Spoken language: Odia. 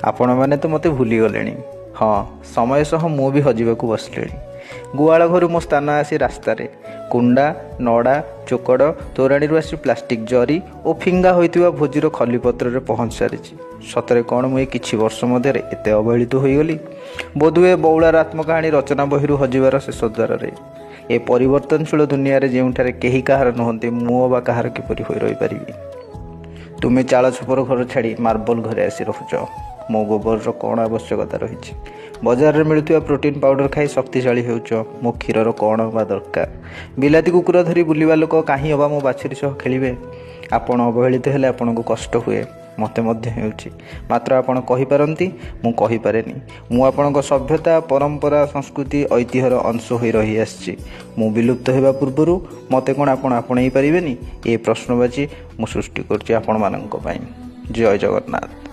ଆପଣମାନେ ତ ମୋତେ ଭୁଲିଗଲେଣି। ହଁ, ସମୟ ସହ ମୁଁ ବି ହଜିବାକୁ ବସିଲିଣି। ଗୁହାଳ ଘରୁ ମୋ ସ୍ଥାନ ଆସି ରାସ୍ତାରେ। କୁଣ୍ଡା, ନଡ଼ା, ଚୋକଡ଼, ତୋରାଣୀରୁ ଆସି ପ୍ଲାଷ୍ଟିକ୍ ଜରି ଓ ଫିଙ୍ଗା ହୋଇଥିବା ଭୋଜିର ଖଲିପତ୍ରରେ ପହଞ୍ଚି ସାରିଛି। ସତରେ କ'ଣ ମୁଁ ଏ କିଛି ବର୍ଷ ମଧ୍ୟରେ ଏତେ ଅବହେଳିତ ହୋଇଗଲି? ବୋଧହୁଏ ବଉଳାର ଆତ୍ମକାହାଣୀ ରଚନା ବହିରୁ ହଜିବାର ଶେଷ ଦ୍ୱାରରେ। ଏ ପରିବର୍ତ୍ତନଶୀଳ ଦୁନିଆରେ ଯେଉଁଠାରେ କେହି କାହାର ନୁହନ୍ତି, ମୁଁ ଅବା କାହାର କିପରି ହୋଇ ରହିପାରିବି? ତୁମେ ଚାଳ ଛପର ଘର ଛାଡ଼ି ମାର୍ବଲ ଘରେ ଆସି ରହୁଛ। ମୋ ଗୋବରର କ'ଣ ଆବଶ୍ୟକତା ରହିଛି? ବଜାରରେ ମିଳୁଥିବା ପ୍ରୋଟିନ୍ ପାଉଡ଼ର ଖାଇ ଶକ୍ତିଶାଳୀ ହେଉଛ। ମୋ କ୍ଷୀରର କ'ଣ ବା ଦରକାର? ବିଲାତି କୁକୁର ଧରି ବୁଲିବା ଲୋକ କାହିଁ ଅବା ମୋ ବାଛୁରୀ ସହ ଖେଳିବେ? ଆପଣ ଅବହେଳିତ ହେଲେ ଆପଣଙ୍କୁ କଷ୍ଟ ହୁଏ, ମୋତେ ମଧ୍ୟ ହେଉଛି। ମାତ୍ର ଆପଣ କହିପାରନ୍ତି, ମୁଁ କହିପାରେନି। ମୁଁ ଆପଣଙ୍କ ସଭ୍ୟତା, ପରମ୍ପରା, ସଂସ୍କୃତି, ଐତିହ୍ୟର ଅଂଶ ହୋଇ ରହିଆସିଛି। ମୁଁ ବିଲୁପ୍ତ ହେବା ପୂର୍ବରୁ ମୋତେ କ'ଣ ଆପଣ ଆପଣେଇ ପାରିବେନି? ଏ ପ୍ରଶ୍ନବାଚୀ ମୁଁ ସୃଷ୍ଟି କରୁଛି ଆପଣମାନଙ୍କ ପାଇଁ। ଜୟ ଜଗନ୍ନାଥ।